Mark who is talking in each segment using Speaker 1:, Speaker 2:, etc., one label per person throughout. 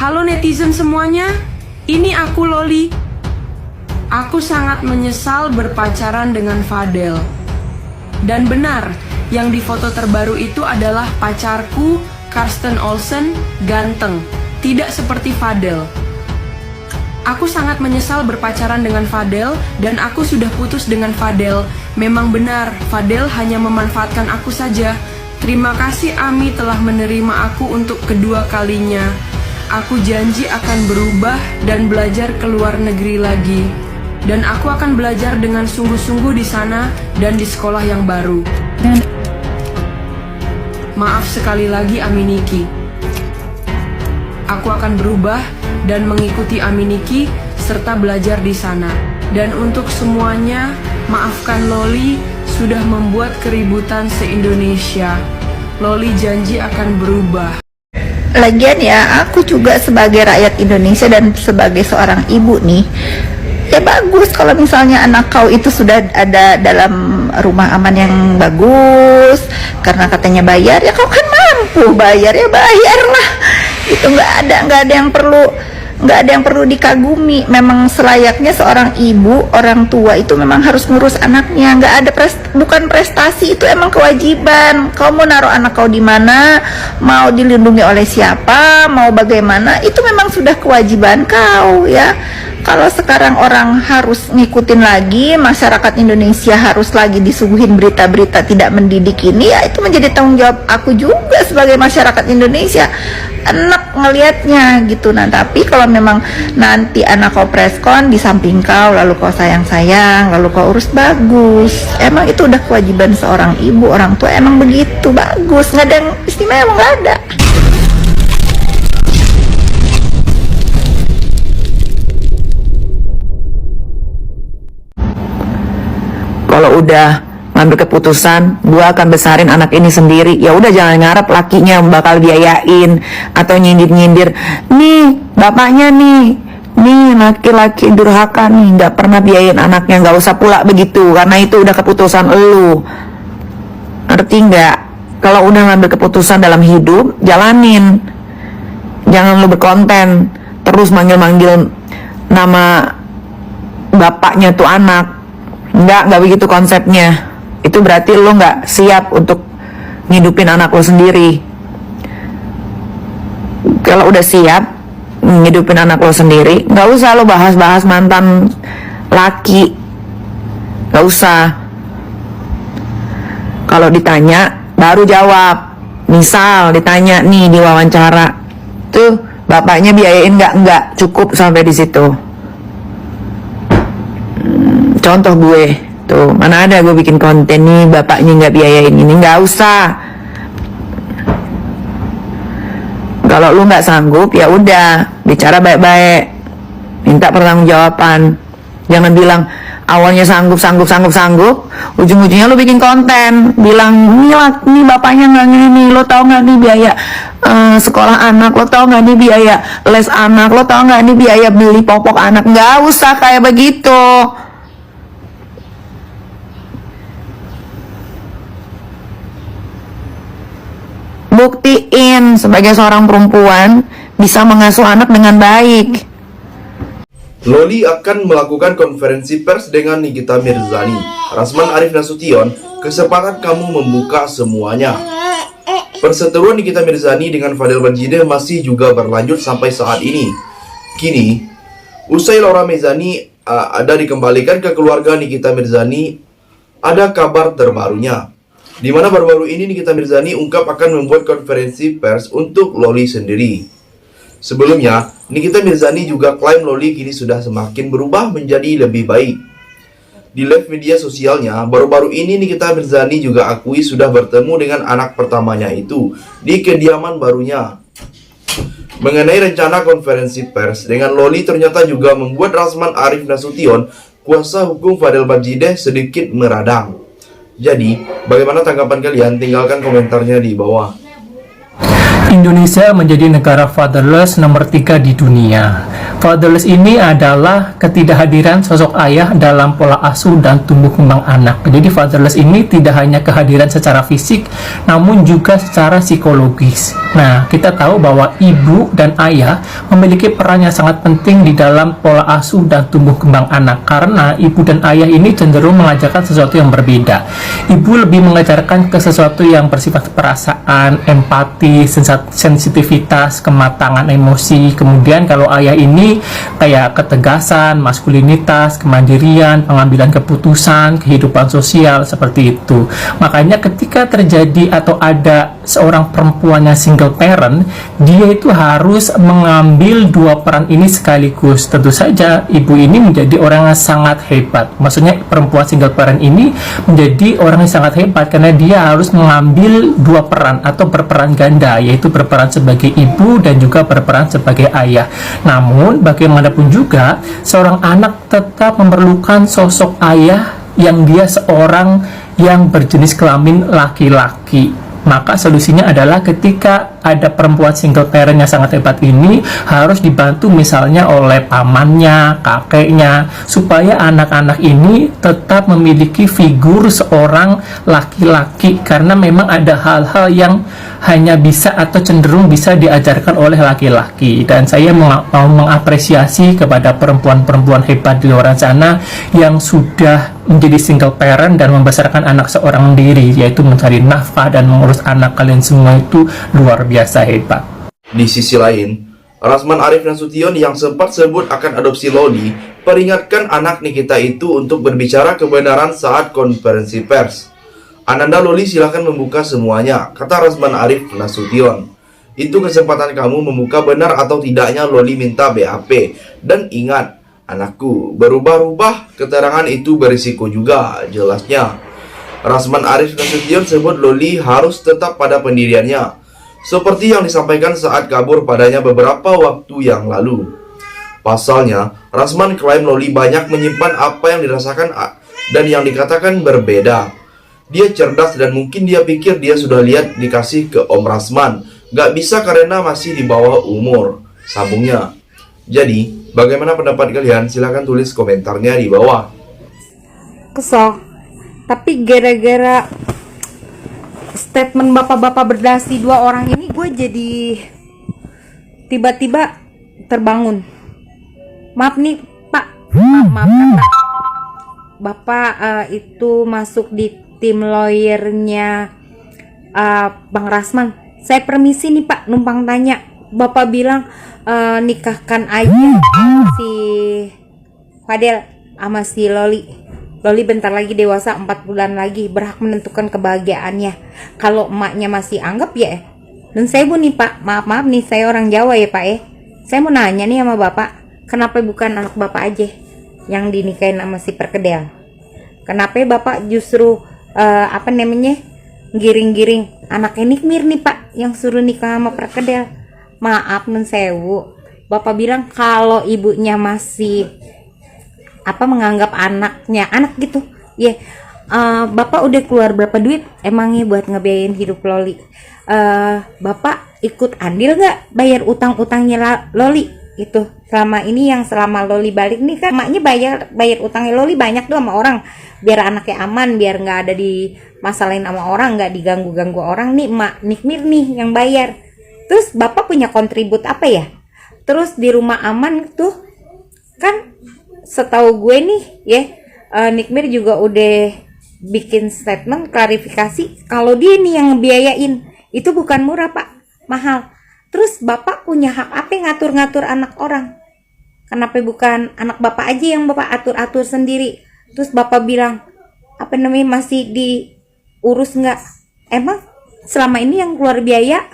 Speaker 1: Halo netizen semuanya, ini aku Loli. Aku sangat menyesal berpacaran dengan Fadel. Dan benar, yang di foto terbaru itu adalah pacarku, Karsten Olsen, ganteng, tidak seperti Fadel. Aku sangat menyesal berpacaran dengan Fadel dan aku sudah putus dengan Fadel. Memang benar, Fadel hanya memanfaatkan aku saja. Terima kasih Ami telah menerima aku untuk kedua kalinya. Aku janji akan berubah dan belajar ke luar negeri lagi. Dan aku akan belajar dengan sungguh-sungguh di sana dan di sekolah yang baru. Maaf sekali lagi Aminiki. Aku akan berubah dan mengikuti Aminiki serta belajar di sana. Dan untuk semuanya, maafkan Loli sudah membuat keributan se-Indonesia. Loli janji akan berubah.
Speaker 2: Lagian ya, aku juga sebagai rakyat Indonesia dan sebagai seorang ibu nih, ya bagus kalau misalnya anak kau itu sudah ada dalam rumah aman yang bagus. Karena katanya bayar, ya kau kan mampu bayar, ya bayarlah. Itu nggak ada yang perlu dikagumi. Memang selayaknya seorang ibu, orang tua itu memang harus ngurus anaknya. Nggak ada bukan prestasi, itu emang kewajiban. Kau mau naruh anak kau di mana, mau dilindungi oleh siapa, mau bagaimana, itu memang sudah kewajiban kau ya. Kalau sekarang orang harus ngikutin lagi, masyarakat Indonesia harus lagi disuguhin berita-berita tidak mendidik ini, ya itu menjadi tanggung jawab aku juga sebagai masyarakat Indonesia. Enak ngelihatnya gitu. Nah tapi kalau memang nanti anak kau preskon di samping kau, lalu kau sayang-sayang, lalu kau urus, bagus. Emang itu udah kewajiban seorang ibu, orang tua, emang begitu, bagus. Nggak ada yang istimewa, emang nggak ada.
Speaker 3: Kalau udah ngambil keputusan, gua akan besarin anak ini sendiri. Ya udah, jangan ngarep lakinya bakal biayain atau nyindir-nyindir. Nih bapaknya nih laki-laki durhaka nih, nggak pernah biayain anaknya. Nggak usah pula begitu, karena itu udah keputusan elu. Ngerti nggak? Kalau udah ngambil keputusan dalam hidup, jalanin. Jangan lu berkonten terus manggil-manggil nama bapaknya tuh anak. Nggak begitu konsepnya. Itu berarti lo nggak siap untuk ngidupin anak lo sendiri. Kalau udah siap ngidupin anak lo sendiri, nggak usah lo bahas-bahas mantan laki. Nggak usah. Kalau ditanya baru jawab. Misal ditanya nih di wawancara, tuh bapaknya biayain nggak, cukup sampai di situ. Contoh gue tuh, mana ada gue bikin konten nih bapaknya nggak biayain ini, nggak usah. Kalau lu nggak sanggup, ya udah bicara baik-baik, minta pertanggungjawaban. Jangan bilang awalnya sanggup, ujung-ujungnya lu bikin konten bilang nih bapaknya nggak gini, lo tau nggak nih biaya sekolah anak, lo tau nggak nih biaya les anak, lo tau nggak nih biaya beli popok anak. Nggak usah kayak begitu. Buktiin sebagai seorang perempuan bisa mengasuh anak dengan baik.
Speaker 4: Loli akan melakukan konferensi pers dengan Nikita Mirzani. Rasman Arif Nasution, kesempatan kamu membuka semuanya. Perseteruan Nikita Mirzani dengan Fadel Bajideh masih juga berlanjut sampai saat ini. Kini, usai Laura Mezani ada dikembalikan ke keluarga Nikita Mirzani, ada kabar terbarunya. Di mana baru-baru ini Nikita Mirzani ungkap akan membuat konferensi pers untuk Loli sendiri. Sebelumnya, Nikita Mirzani juga klaim Loli kini sudah semakin berubah menjadi lebih baik. Di live media sosialnya, baru-baru ini Nikita Mirzani juga akui sudah bertemu dengan anak pertamanya itu di kediaman barunya. Mengenai rencana konferensi pers dengan Loli ternyata juga membuat Rasman Arif Nasution, kuasa hukum Fadel Bajideh, sedikit meradang. Jadi, bagaimana tanggapan kalian? Tinggalkan komentarnya di bawah.
Speaker 5: Indonesia menjadi negara fatherless nomor 3 di dunia. Fatherless ini adalah ketidakhadiran sosok ayah dalam pola asuh dan tumbuh kembang anak. Jadi fatherless ini tidak hanya kehadiran secara fisik, namun juga secara psikologis. Nah, kita tahu bahwa ibu dan ayah memiliki peran yang sangat penting di dalam pola asuh dan tumbuh kembang anak, karena ibu dan ayah ini cenderung mengajarkan sesuatu yang berbeda. Ibu lebih mengajarkan ke sesuatu yang bersifat perasaan, empati, sensitivitas, kematangan emosi. Kemudian kalau ayah ini kayak ketegasan, maskulinitas, kemandirian, pengambilan keputusan, kehidupan sosial, seperti itu. Makanya ketika terjadi atau ada seorang perempuan yang single parent, dia itu harus mengambil dua peran ini sekaligus. Tentu saja ibu ini menjadi orang yang sangat hebat. Maksudnya perempuan single parent ini menjadi orang yang sangat hebat karena dia harus mengambil dua peran atau berperan ganda, yaitu berperan sebagai ibu dan juga berperan sebagai ayah. Namun bagaimanapun juga seorang anak tetap memerlukan sosok ayah yang dia seorang yang berjenis kelamin laki-laki. Maka solusinya adalah ketika ada perempuan single parent yang sangat hebat ini harus dibantu misalnya oleh pamannya, kakeknya, supaya anak-anak ini tetap memiliki figur seorang laki-laki, karena memang ada hal-hal yang hanya bisa atau cenderung bisa diajarkan oleh laki-laki. Dan saya mau mengapresiasi kepada perempuan-perempuan hebat di luar sana yang sudah menjadi single parent dan membesarkan anak seorang diri, yaitu mencari nafkah dan mengurus anak. Kalian semua itu luar biasa hebat.
Speaker 4: Di sisi lain, Rasman Arif Nasution yang sempat sebut akan adopsi Loli peringatkan anak Nikita itu untuk berbicara kebenaran saat konferensi pers. Ananda Loli silahkan membuka semuanya, kata Rasman Arif Nasution. Itu kesempatan kamu membuka benar atau tidaknya Loli minta BAP. Dan ingat, anakku, berubah-ubah keterangan itu berisiko juga, jelasnya. Rasman Arif Nasution sebut Loli harus tetap pada pendiriannya, seperti yang disampaikan saat kabur padanya beberapa waktu yang lalu. Pasalnya, Rasman klaim Loli banyak menyimpan apa yang dirasakan dan yang dikatakan berbeda. Dia cerdas dan mungkin dia pikir dia sudah lihat dikasih ke Om Rasman. Gak bisa karena masih di bawah umur, sambungnya. Jadi, bagaimana pendapat kalian? Silahkan tulis komentarnya di bawah.
Speaker 6: Kesel, tapi gara-gara statement bapak-bapak berdasi dua orang ini, gue jadi tiba-tiba terbangun. Maaf nih Pak, maaf Kak. Bapak itu masuk di tim lawyernya Bang Rasman. Saya permisi nih Pak, numpang tanya. Bapak bilang nikahkan aja si Fadel sama si Loli. Loli bentar lagi dewasa, 4 bulan lagi, berhak menentukan kebahagiaannya. Kalau emaknya masih anggap ya. Dan saya bu nih Pak, maaf nih, saya orang Jawa ya Pak ya. Saya mau nanya nih sama Bapak, kenapa bukan anak Bapak aja yang dinikahin sama si perkedel? Kenapa Bapak justru giring-giring anaknya Nikmir nih Pak, yang suruh nikah sama perkedel? Maaf nun sewu, Bapak bilang kalau ibunya masih menganggap anaknya anak gitu ya. Bapak udah keluar berapa duit emangnya buat ngebiayain hidup Loli? Bapak ikut andil nggak bayar utang-utangnya Loli itu selama ini? Yang selama Loli balik nih kan emaknya bayar utangnya Loli banyak tuh sama orang, biar anaknya aman, biar nggak ada di masalahin sama orang, nggak diganggu-ganggu orang. Nih emak Nikmir nih yang bayar. Terus Bapak punya kontribut apa ya? Terus di rumah aman tuh kan, setahu gue nih ya, Nikmir juga udah bikin statement klarifikasi kalau dia nih yang ngebiayain. Itu bukan murah Pak, mahal. Terus Bapak punya hak apa ngatur-ngatur anak orang? Kenapa bukan anak Bapak aja yang Bapak atur-atur sendiri? Terus Bapak bilang masih diurus nggak? Emang selama ini yang keluar biaya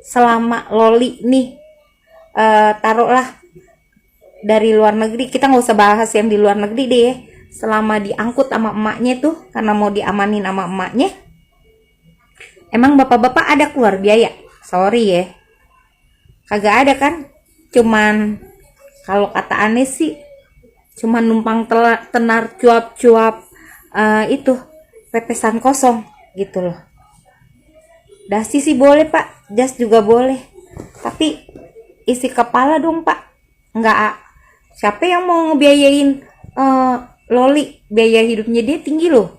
Speaker 6: selama Loli nih taruhlah dari luar negeri, kita nggak usah bahas yang di luar negeri deh ya. Selama diangkut sama emaknya tuh karena mau diamanin sama emaknya, emang bapak-bapak ada keluar biaya? Sorry ya, kagak ada kan. Cuman kalau kata aneh sih cuman numpang tenar cuap-cuap itu pepesan kosong gitu loh. Dasi sih boleh Pak, jas juga boleh, tapi isi kepala dong Pak. Nggak, siapa yang mau ngebiayain Loli? Biaya hidupnya dia tinggi loh.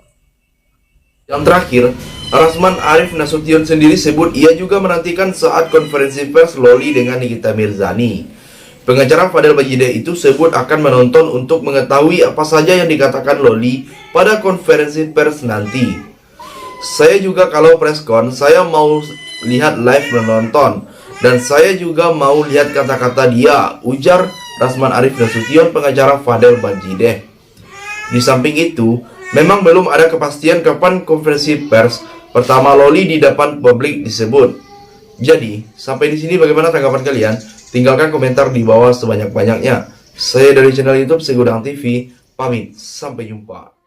Speaker 4: Yang terakhir, Rasman Arif Nasution sendiri sebut ia juga menantikan saat konferensi pers Loli dengan Nikita Mirzani. Pengacara Fadel Bajideh itu sebut akan menonton untuk mengetahui apa saja yang dikatakan Loli pada konferensi pers nanti. Saya juga kalau preskon, saya mau lihat live menonton. Dan saya juga mau lihat kata-kata dia, ujar Rasman Arif Nasution, pengacara Fadel Bajideh. Di samping itu, memang belum ada kepastian kapan konferensi pers pertama Loli di depan publik disebut. Jadi, sampai di sini bagaimana tanggapan kalian? Tinggalkan komentar di bawah sebanyak-banyaknya. Saya dari channel YouTube Segudang TV, pamit, sampai jumpa.